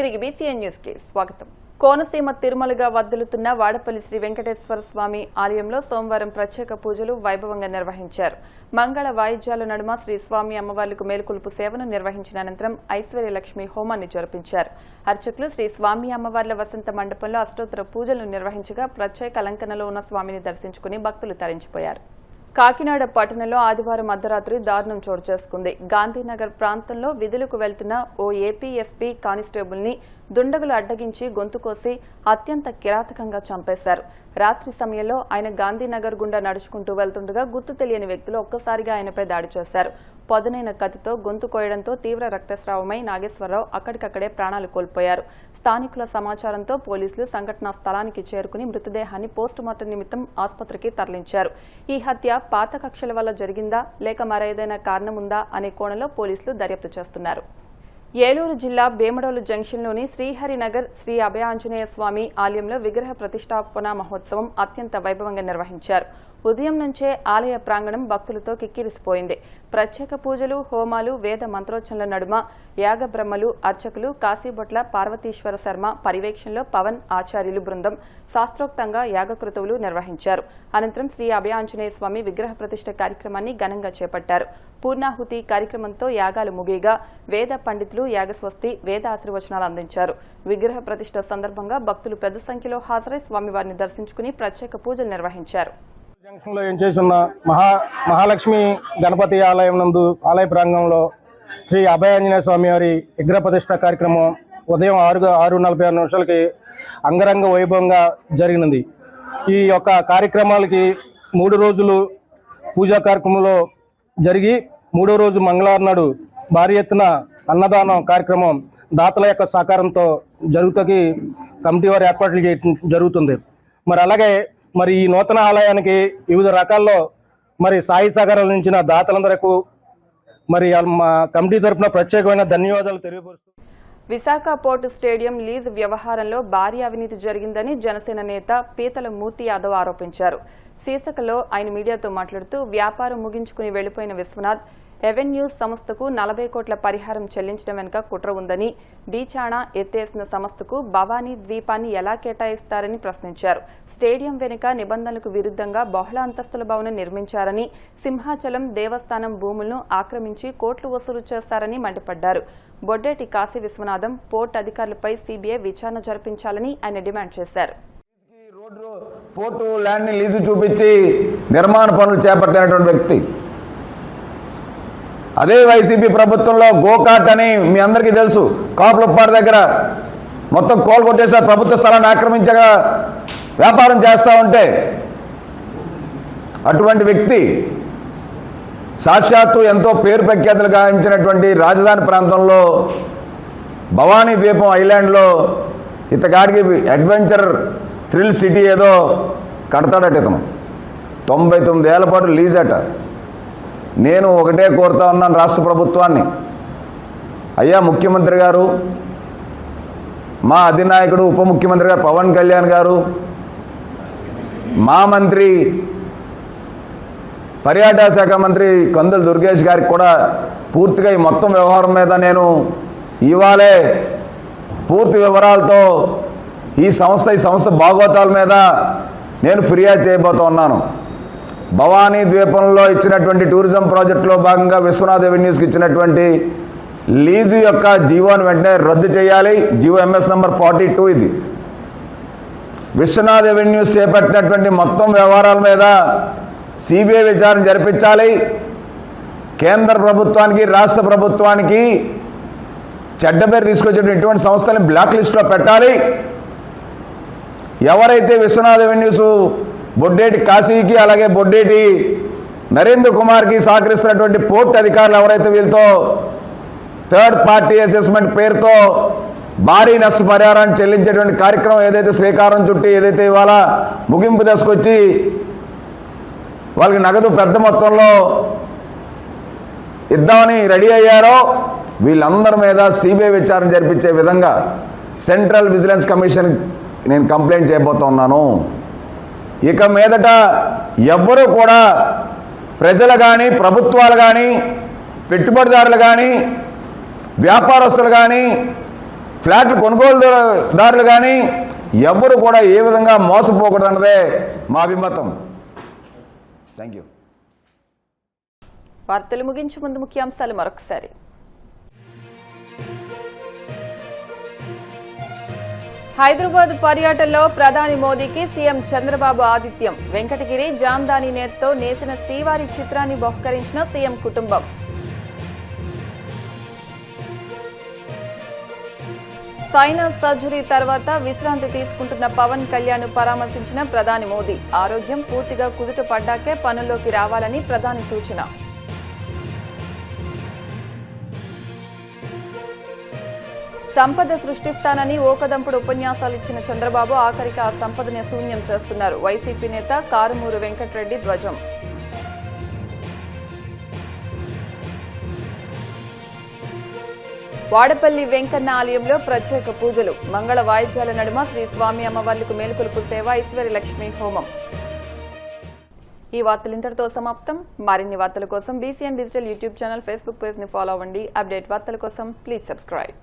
తిరిగి BCN news కి స్వాగతం. కోనసీమ తిరుమలగా వర్ధిల్లుతున్న వాడపల్లి శ్రీ వెంకటేశ్వర స్వామి ఆలయంలో సోమవారం ప్రత్యేక పూజలు వైభవంగా నిర్వహించారు. మంగళ వాయిద్యాల నడుమ శ్రీ స్వామి అమ్మవార్లకు మేలుకొలుపు సేవను నిర్వహించిన అనంతరం ఐశ్వర్యలక్ష్మి హోమాన్ని జరిపించారు. అర్చకులు శ్రీ స్వామి అమ్మవార్ల వసంత మండపంలో అష్టోత్తర పూజలను నిర్వహించగా ప్రత్యేక అలంకరణలో ఉన్న స్వామిని దర్శించుకుని భక్తులు తరించిపోయారు. కాకినాడ పట్టణంలో ఆదివారం అర్ధరాత్రి దారుణం చోటు చేసుకుంది. గాంధీనగర్ ప్రాంతంలో విధులకు వెళ్తున్న ఓ ఏపీఎస్పీ కానిస్టేబుల్ ని దుండగులు అడ్డగించి గొంతు కోసి అత్యంత కిరాతకంగా చంపేశారు. రాత్రి సమయంలో ఆయన గాంధీనగర్ గుండా నడుచుకుంటూ వెళ్తుండగా గుర్తు తెలియని వ్యక్తులు ఒక్కసారిగా ఆయనపై దాడి చేశారు. పొదనైన కత్తితో గొంతు కోయడంతో తీవ్ర రక్తస్రావమై నాగేశ్వరరావు అక్కడికక్కడే ప్రాణాలు కోల్పోయారు. స్థానికుల సమాచారంతో పోలీసులు సంఘటనా స్థలానికి చేరుకుని మృతదేహాన్ని పోస్టుమార్టం నిమిత్తం ఆసుపత్రికి తరలించారు. ఈ హత్య పాత కక్షల వల్ల జరిగిందా లేక మరేదైనా కారణముందా అనే కోణంలో పోలీసులు దర్యాప్తు చేస్తున్నారు. ఏలూరు జిల్లా భీమడోలు జంక్షన్లోని శ్రీహరినగర్ శ్రీ అభయాంజనేయ స్వామి ఆలయంలో విగ్రహ ప్రతిష్టాపన మహోత్సవం అత్యంత వైభవంగా నిర్వహించారు. ఉదయం నుంచే ఆలయ ప్రాంగణం భక్తులతో కిక్కిరిసిపోయింది. ప్రత్యేక పూజలు, హోమాలు, వేద మంత్రోచ్చరణల నడుమ యాగ బ్రహ్మలు, అర్చకులు, కాశీబొట్ల పార్వతీశ్వర శర్మ పర్యవేక్షణలో పవన్ ఆచార్యులు బృందం శాస్త్రోక్తంగా యాగకృతువులు నిర్వహించారు. అనంతరం శ్రీ అభయాంజనేయ స్వామి విగ్రహ ప్రతిష్ఠ కార్యక్రమాన్ని ఘనంగా చేపట్టారు. పూర్ణాహుతి కార్యక్రమంతో యాగాలు ముగియగా వేద పండితులు యాగస్వస్తి, వేద ఆశీర్వచనాలు అందించారు. విగ్రహ ప్రతిష్ఠ సందర్భంగా భక్తులు పెద్ద సంఖ్యలో హాజరై స్వామివారిని దర్శించుకుని ప్రత్యేక పూజలు నిర్వహించారు. జంక్షన్లో ఏం చేస్తున్న మహాలక్ష్మి గణపతి ఆలయం నందు ఆలయ ప్రాంగణంలో శ్రీ అభయాంజనేయ స్వామి వారి విగ్రహ ప్రతిష్ఠ కార్యక్రమం ఉదయం 6:46 అంగరంగ వైభవంగా జరిగినది. ఈ యొక్క కార్యక్రమాలకి 3 రోజులు పూజా కార్యక్రమంలో జరిగి 3వ రోజు మంగళవారం నాడు భారీ ఎత్తున అన్నదానం కార్యక్రమం దాతల యొక్క సహకారంతో జరుగుతకి కమిటీ వారి ఏర్పాట్లు జరుగుతుంది. మరి అలాగే మరి ఈ నూతన ఆలయానికి వివిధ రకాల్లో మరి సాయి సహకారాలు అందించిన దాతలందరకు మరి మా కమిటీ తరఫున ప్రత్యేకమైన ధన్యవాదాలు తెలియపరుస్తూ విశాఖ పోర్టు స్టేడియం లీజ్ వ్యవహారంలో భారీ అవినీతి జరిగిందని జనసేన నేత పీతల మూర్తి యాదవ్ ఆరోపించారు. శీర్షికలో ఆయన మీడియాతో మాట్లాడుతూ వ్యాపారం ముగించుకుని వెళ్లిపోయిన విశ్వనాథ్ ఎవెన్యూస్ సంస్థకు 40 కోట్ల పరిహారం చెల్లించడం వెనుక కుట్ర ఉందని, బీచాణా ఎత్తేసిన సంస్థకు భవానీ ద్వీపాన్ని ఎలా కేటాయిస్తారని ప్రశ్నించారు. స్టేడియం వెనుక నిబంధనలకు విరుద్ధంగా బహుళ అంతస్తుల భవనం నిర్మించారని, సింహాచలం దేవస్థానం భూములను ఆక్రమించి కోట్లు వసూలు చేశారని మండిపడ్డారు. బొడ్డేటి కాశీ విశ్వనాథం పోర్టు అధికారులపై సీబీఐ విచారణ జరిపించాలని ఆయన డిమాండ్ చేశారు. పోర్టు ల్యాండ్ ని లీజు చూపించి నిర్మాణ పనులు చేపట్టినటువంటి వ్యక్తి. అదే వైసీపీ ప్రభుత్వంలో గోకాట్ అని మీ అందరికీ తెలుసు, కాపులపాడు దగ్గర మొత్తం కోల్ కొట్టేసారు. ప్రభుత్వ స్థలాన్ని ఆక్రమించగా వ్యాపారం చేస్తూ ఉంటే అటువంటి వ్యక్తి సాక్షాత్తు ఎంతో పేరు ప్రఖ్యాతులు గావించినటువంటి రాజధాని ప్రాంతంలో భవానీ ద్వీపం ఐలాండ్లో ఇతగాడికి అడ్వెంచర్ థ్రిల్ సిటీ ఏదో కడతాడట. ఇతను 99 ఏళ్ల పాటు లీజ్ అట. నేను ఒకటే కోరుతా ఉన్నాను రాష్ట్ర ప్రభుత్వాన్ని, అయ్యా ముఖ్యమంత్రి గారు, మా అధినాయకుడు ఉప ముఖ్యమంత్రి గారు పవన్ కళ్యాణ్ గారు, మా మంత్రి పర్యాటక శాఖ మంత్రి కందుల దుర్గేష్ గారికి కూడా పూర్తిగా ఈ మొత్తం వ్యవహారం మీద నేను ఇవాళే పూర్తి వివరాలతో ఈ సంస్థ బాగోతాల మీద నేను ఫిర్యాదు చేయబోతూ ఉన్నాను. భవానీ ద్వీపంలో ఇచ్చినటువంటి టూరిజం ప్రాజెక్టులో భాగంగా విశ్వనాథ్ ఎవెన్యూస్కి ఇచ్చినటువంటి లీజు యొక్క జీవోను వెంటనే రద్దు చేయాలి. జీవో ఎంఎస్ నంబర్ 42 ఇది. విశ్వనాథ్ ఎవెన్యూస్ చేపట్టినటువంటి మొత్తం వ్యవహారాల మీద సిబిఐ విచారణ జరిపించాలి. కేంద్ర ప్రభుత్వానికి రాష్ట్ర ప్రభుత్వానికి చెడ్డ పేరు తీసుకొచ్చేటువంటి ఇటువంటి సంస్థలను బ్లాక్ లిస్టులో పెట్టాలి. ఎవరైతే విశ్వనాథ్ ఎవెన్యూస్ బొడ్డేటి కాశీకి అలాగే బొడ్డేటి నరేంద్ర కుమార్కి సహకరిస్తున్నటువంటి పోర్టు అధికారులు ఎవరైతే వీళ్ళతో థర్డ్ పార్టీ అసెస్మెంట్ పేరుతో భారీ నష్టపరిహారాన్ని చెల్లించేటువంటి కార్యక్రమం ఏదైతే శ్రీకారం చుట్టి ఏదైతే ఇవాళ ముగింపు దశకొచ్చి వాళ్ళకి నగదు పెద్ద మొత్తంలో ఇద్దామని రెడీ అయ్యారో వీళ్ళందరి మీద సిబిఐ విచారణ జరిపించే విధంగా సెంట్రల్ విజిలెన్స్ కమిషన్ నేను కంప్లైంట్ చేయబోతున్నాను. ఇక మీదట ఎవ్వరూ కూడా ప్రజలు కానీ ప్రభుత్వాలు కానీ పెట్టుబడిదారులు కానీ వ్యాపారస్తులు కానీ ఫ్లాట్లు కొనుగోలుదారులు కానీ ఎవ్వరు కూడా ఏ విధంగా మోసపోకూడదన్నదే మా అభిమతం. Thank you. వార్తలు ముగించే ముందు ముఖ్యాంశాలు మరొకసారి. హైదరాబాద్ పర్యటనలో ప్రధాని మోదీకి సీఎం చంద్రబాబు ఆతిథ్యం. వెంకటగిరి జామ్దాని నేతతో నేసిన శ్రీవారి చిత్రాన్ని బహుకరించిన సీఎం కుటుంబం. సైనస్ సర్జరీ తర్వాత విశ్రాంతి తీసుకుంటున్న పవన్ కళ్యాణ్ పరామర్శించిన ప్రధాని మోదీ. ఆరోగ్యం పూర్తిగా కుదుట పడ్డాకే పనుల్లోకి రావాలని ప్రధాని సూచన. సంపద సృష్టిస్తానని ఓకదంపుడు ఉపన్యాసాలిచ్చిన చంద్రబాబు ఆఖరికి ఆ సంపదనే శూన్యం చేస్తున్నారు. వైసీపీ నేత కారుమూరు వెంకటరెడ్డి ధ్వజం. వాడపల్లి వెంకన్న ఆలయంలో ప్రత్యేక పూజలు. మంగళ వాయిద్యాల నడుమ శ్రీ స్వామి అమ్మవార్లకు మేలుకొలుపు సేవ, ఈశ్వరి లక్ష్మీ హోమం. ఈ వార్తలు ఇంతటితో సమాప్తం. మరిన్ని వార్తల కోసం BCN digital YouTube channel, Facebook page ని ఫాలో అవ్వండి. అప్డేట్ వార్తల కోసం ప్లీజ్ సబ్స్క్రైబ్.